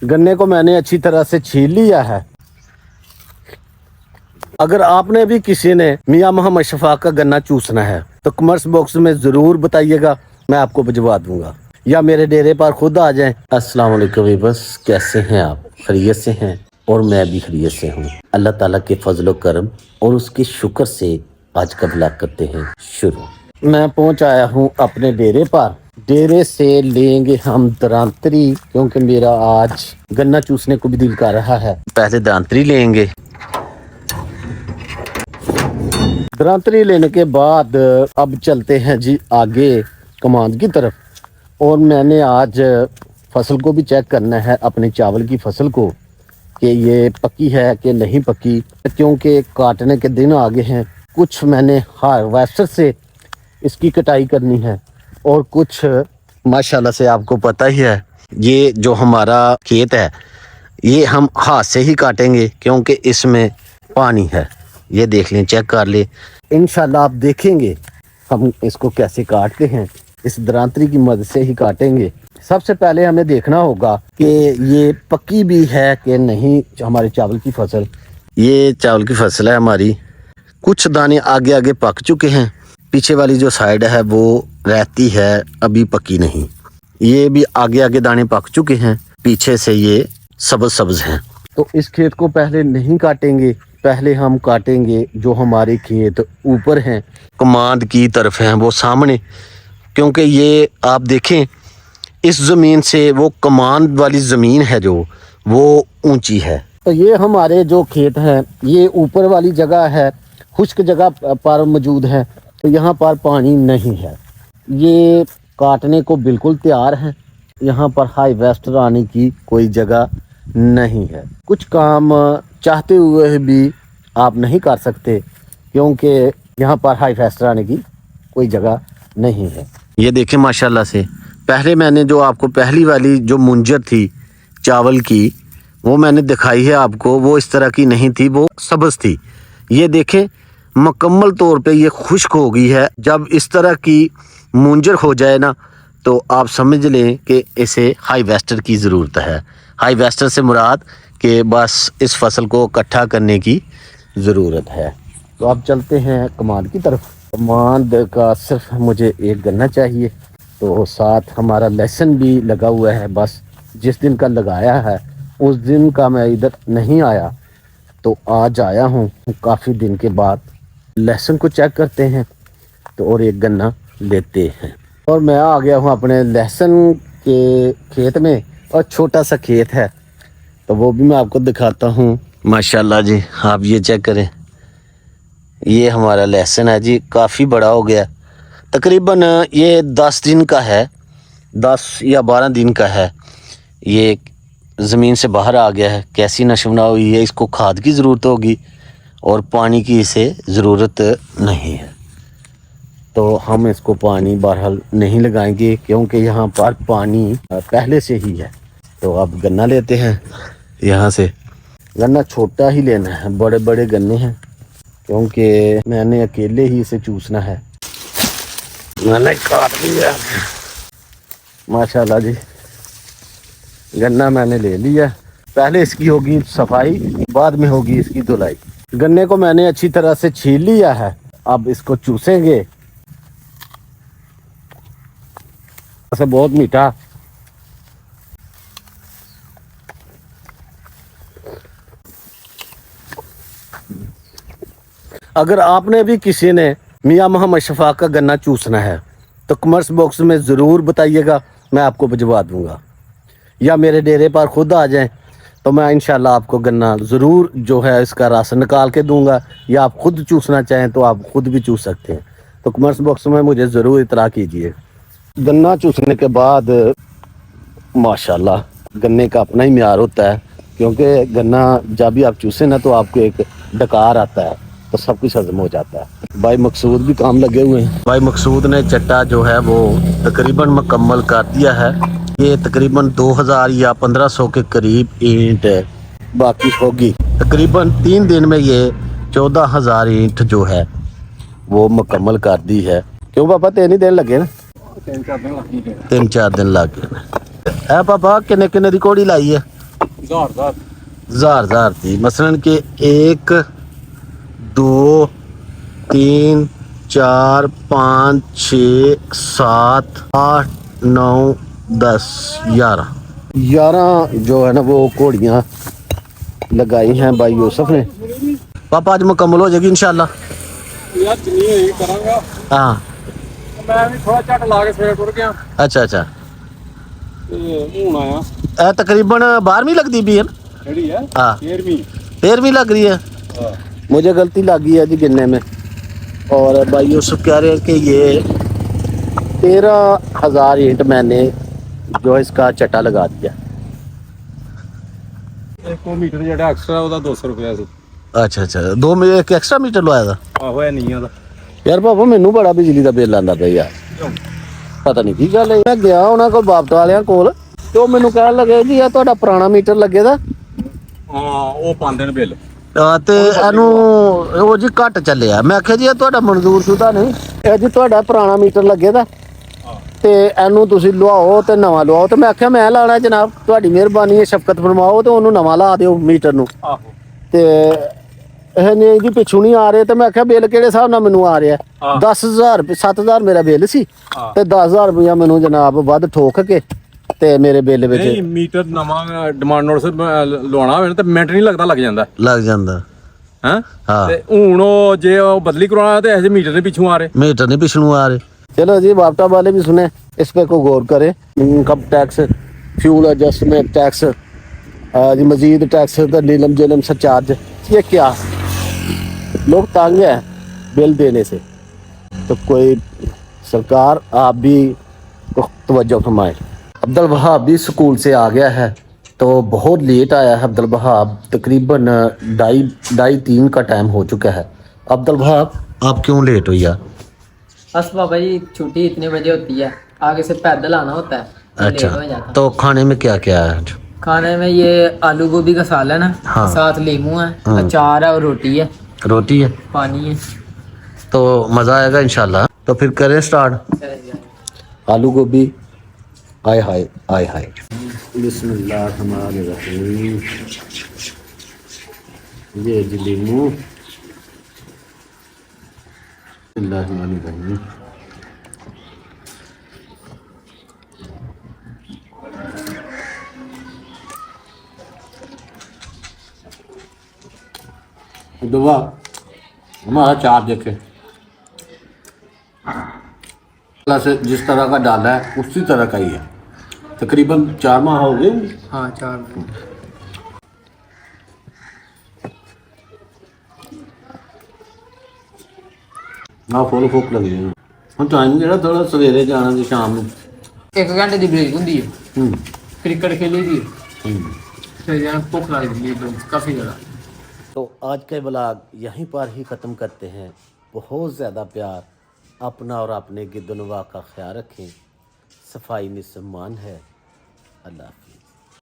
गन्ने को मैंने अच्छी तरह से छील लिया है। अगर आपने भी किसी ने मियां मोहम्मद शफाक का गन्ना चूसना है तो कमेंट्स बॉक्स में ज़रूर बताइएगा, मैं आपको भिजवा दूंगा, या मेरे डेरे पर खुद आ जाएं। अस्सलाम वालेकुम वीवर्स, कैसे हैं आप? खैरियत से हैं? और मैं भी खैरियत से हूँ। अल्लाह ताला के फजल करम और उसके शुक्र से आज का व्लॉग करते हैं शुरू। मैं पहुँच आया हूँ अपने डेरे पर। डेरे से लेंगे हम दरांतरी, क्योंकि मेरा आज गन्ना चूसने को भी दिल कर रहा है। पहले दरांतरी लेंगे। दरांतरी लेने के बाद अब चलते हैं जी आगे कमांद की तरफ। और मैंने आज फसल को भी चेक करना है, अपने चावल की फसल को, कि ये पकी है कि नहीं पकी, क्योंकि काटने के दिन आगे हैं। कुछ मैंने हार्वेस्टर से इसकी कटाई करनी है और कुछ माशाल्लाह से आपको पता ही है, ये जो हमारा खेत है ये हम हाथ से ही काटेंगे क्योंकि इसमें पानी है। ये देख लें, चेक कर लें, इंशाल्लाह आप देखेंगे हम इसको कैसे काटते हैं। इस दरांतरी की मदद से ही काटेंगे। सबसे पहले हमें देखना होगा कि ये पकी भी है कि नहीं हमारे चावल की फसल। ये चावल की फसल है हमारी, कुछ दाने आगे आगे पक चुके हैं, पीछे वाली जो साइड है वो रहती है अभी पकी नहीं। ये भी आगे आगे दाने पक चुके हैं, पीछे से ये सब्ज सब्ज हैं। तो इस खेत को पहले नहीं काटेंगे, पहले हम काटेंगे जो हमारे खेत ऊपर हैं, कमांद की तरफ हैं, वो सामने। क्योंकि ये आप देखें इस ज़मीन से वो कमांद वाली ज़मीन है जो वो ऊंची है। तो ये हमारे जो खेत हैं ये ऊपर वाली जगह है, खुश्क जगह पर मौजूद है, तो यहाँ पर पानी नहीं है। ये काटने को बिल्कुल तैयार है, यहाँ पर हार्वेस्टर आने की कोई जगह नहीं है। कुछ काम चाहते हुए भी आप नहीं कर सकते क्योंकि यहाँ पर हार्वेस्टर आने की कोई जगह नहीं है। ये देखें माशाल्लाह से, पहले मैंने जो आपको पहली वाली जो मुंजर थी चावल की वो मैंने दिखाई है आपको, वो इस तरह की नहीं थी, वो सब्ज थी। ये देखें मुकम्मल तौर पे ये खुश्क हो गई है। जब इस तरह की मुंजर हो जाए ना तो आप समझ लें कि इसे हार्वेस्टर की ज़रूरत है। हार्वेस्टर से मुराद कि बस इस फसल को इकट्ठा करने की ज़रूरत है। तो अब चलते हैं कमांद की तरफ। कमांद का सिर्फ मुझे एक गन्ना चाहिए, तो साथ हमारा लहसुन भी लगा हुआ है। बस जिस दिन का लगाया है उस दिन का मैं इधर नहीं आया, तो आज आया हूँ काफ़ी दिन के बाद। लहसुन को चेक करते हैं तो और एक गन्ना लेते हैं। और मैं आ गया हूँ अपने लहसुन के खेत में, और छोटा सा खेत है तो वो भी मैं आपको दिखाता हूँ। माशाल्लाह जी, आप ये चेक करें, ये हमारा लहसुन है जी, काफ़ी बड़ा हो गया। तकरीबन ये 10 दिन का है, 10 या 12 दिन का है। ये ज़मीन से बाहर आ गया है, कैसी नशुना हुई है। इसको खाद की ज़रूरत होगी और पानी की इसे ज़रूरत नहीं है, तो हम इसको पानी बहरहाल नहीं लगाएंगे क्योंकि यहाँ पर पानी पहले से ही है। तो अब गन्ना लेते हैं यहाँ से। गन्ना छोटा ही लेना है, बड़े बड़े गन्ने हैं क्योंकि मैंने अकेले ही इसे चूसना है। मैंने काट लिया माशाल्लाह जी, गन्ना मैंने ले लिया। पहले इसकी होगी सफाई, बाद में होगी इसकी धुलाई। गन्ने को मैंने अच्छी तरह से छील लिया है, अब इसको चूसेंगे। ऐसे बहुत मीठा, अगर आपने भी किसी ने मियां मोहम्मद शफाक का गन्ना चूसना है तो कमेंट्स बॉक्स में ज़रूर बताइएगा, मैं आपको भिजवा दूंगा, या मेरे डेरे पर खुद आ जाएं तो मैं इंशाल्लाह आपको गन्ना ज़रूर जो है इसका रस निकाल के दूंगा, या आप खुद चूसना चाहें तो आप खुद भी चूस सकते हैं। तो कमेंट्स बॉक्स में मुझे ज़रूर इतला कीजिए। गन्ना चूसने के बाद माशाल्लाह गन्ने का अपना ही म्यार होता है, क्योंकि गन्ना जब भी आप चूसें ना तो आपको एक डकार आता है, तो सब कुछ हजम हो जाता है। भाई मकसूद भी काम लगे हुए हैं। भाई मकसूद ने चट्टा जो है वो तकरीबन मुकम्मल कर दिया है। ये तकरीबन 2000 या 1500 के करीब ईंट बाकी होगी। तकरीबन 3 दिन में ये 14,000 ईंट जो है वो मुकम्मल कर दी है। क्यों पापा 3 ही दिन लगे ना? 3-4 दिन लग गए। है पापा किन्ने किन्ने दी घोड़ी लाई है? जार थी मसलन के 1 2 3 4 5 6 7 8 9 10 11 जो है ना वो घोड़ियाँ लगाई हैं भाई यूसुफ ने। पापा आज मुकम्मल हो जाएगी इंशाल्लाह। यार जिन्नी होई करांगा। हाँ मैं भी थोड़ा झट ला के सवेरे टुर गया अच्छा अच्छा। ਤੇ ਹੁਣ ਆਇਆ ਇਹ तकरीबन 12वीं लगती भी है ना? ਜਿਹੜੀ ਹੈ हाँ 13ਵੀਂ 13वीं लग रही है। ਹਾਂ मुझे गलती लगी है जी गिनने में। और भाई यूसुफ कह रहे हैं कि ये 13,000 ईंट मैंने जो इसका चट्टा लगा दिया। ਇੱਕ ਉਹ ਮੀਟਰ ਜਿਹੜਾ ਐਕਸਟਰਾ ਉਹਦਾ 200 ਰੁਪਏ ਸੀ। अच्छा अच्छा 2 में एक एक्स्ट्रा मीटर लवाया था ਆਹੋ ਇਹ ਨੀਆਂ ਦਾ यार पापा मैनू बड़ा बिजली का बिल आंदा पिया यार पता नहीं की गल है। मैं गया उन्होंने को बाप वालियां कोल ते ਉਹ ਮੈਨੂੰ ਕਹਿਣ ਲੱਗੇ ਜੀ ਇਹ ਤੁਹਾਡਾ ਪੁਰਾਣਾ ਮੀਟਰ ਲੱਗੇ ਦਾ ਹਾਂ ਉਹ ਪਾਉਂਦੇ ਨੇ ਬਿੱਲ ਤੇ ਇਹਨੂੰ ਉਹ ਜੀ ਘੱਟ ਚੱਲਿਆ। ਮੈਂ ਆਖਿਆ ਜੀ ਇਹ ਤੁਹਾਡਾ ਮਨਜ਼ੂਰ ਸ਼ੁਦਾ ਨਹੀਂ ਇਹ ਜੀ ਤੁਹਾਡਾ ਪੁਰਾਣਾ ਮੀਟਰ ਲੱਗੇ ਦਾ ਤੇ ਇਹਨੂੰ ਤੁਸੀਂ ਲਵਾਓ ਤੇ ਨਵਾਂ ਲਵਾਓ। ਤੇ ਮੈਂ ਆਖਿਆ ਮੈਂ ਲਾਣਾ ਜਨਾਬ ਤੁਹਾਡੀ ਮਿਹਰਬਾਨੀ ਹੈ ਸ਼ਫਕਤ ਫਰਮਾਓ ਤੇ ਉਹਨੂੰ ਨਵਾਂ ਲਾ ਦਿਓ ਮੀਟਰ ਨੂੰ। ਆਹੋ ਤੇ ਇਹ ਨਹੀਂ ਜੀ ਪਿੱਛੋਂ ਨਹੀਂ ਆ ਰਹੇ। ਤੇ ਮੈਂ ਆਖਿਆ ਬਿੱਲ ਕਿਹੜੇ ਹਿਸਾਬ ਨਾਲ ਮੈਨੂੰ ਆ ਰਿਹਾ 10,000 ਰੁਪਏ 7,000 ਮੇਰਾ ਬਿੱਲ ਸੀ ਤੇ 10,000 ਰੁਪਇਆ ਮੈਨੂੰ ਜਨਾਬ ਵੱਧ ਠੋਕ ਕੇ ਤੇ ਮੇਰੇ ਬਿੱਲ ਵਿੱਚ ਨਹੀਂ ਮੀਟਰ ਨਵਾਂ ਡਿਮਾਂਡ ਨੋਟਿਸ ਲਵਾਉਣਾ ਹੋਵੇ ਨਾ ਤੇ ਮਿੰਟ ਨਹੀਂ ਲੱਗਦਾ ਲੱਗ ਜਾਂਦਾ ਲੱਗ ਜਾਂਦਾ ਹੈ ਹਾਂ। ਤੇ ਹੁਣ ਉਹ ਜੇ ਉਹ ਬਦਲੀ ਕਰਾਉਣਾ ਤੇ ਐਸੇ ਮੀਟਰ ਦੇ ਪਿੱਛੋਂ ਆ ਰਹੇ मीटर नहीं पिछड़ू आ रहे। चलो जी बापटा वाले भी सुने इस पे को गौर करें। Income tax fuel adjustment tax जी मजीद टैक्स नीलम जेलम सरचार्ज ये क्या लोग तंग है बिल देने से। तो कोई सरकार आप भी तवज्जो फरमाए। अब्दुल वहाब भी स्कूल से आ गया है तो बहुत लेट आया है अब्दुल वहाब तकरीबन 2:30-3 का टाइम हो चुका है। अब्दुल वहाब आप क्यों लेट हुई यार? बस बाबा जी छुट्टी इतने बजे होती है आगे से पैदल आना होता है तो लेट हो जाता है। तो खाने में क्या क्या है आज? खाने में ये आलू गोभी का सालन है हाँ। साथ लीमू है अचार है और रोटी है रोटी है पानी है। तो मज़ा आएगा इंशाल्लाह। तो फिर करें स्टार्ट। आलू गोभी आय हाय आय हाय बिस्मिल्लाहिर्रहमानिर्रहीम। ये जी लीमू बिस्मिल्लाहिर्रहमानिर्रहीम। दुआ हमारा चार देखे से जिस तरह का डाला है उसी तरह का ही है। तकरीबन 4 माह हो गए। हाँ 4 हाँ फुल भुख लगी है हम टाइम जो थोड़ा सवेरे जाना जी शाम ਨੂੰ 1 घंटे की ब्रेक होती है हम्म क्रिकेट खेली थी फिर जाना भूख लगी थी काफ़ी ज़्यादा। तो आज के ब्लॉग यहीं पर ही ख़त्म करते हैं। बहुत ज़्यादा प्यार अपना और अपने गिरदनवा का ख्याल रखें। सफाई निस्मान है। अल्लाह हाफ़िज़।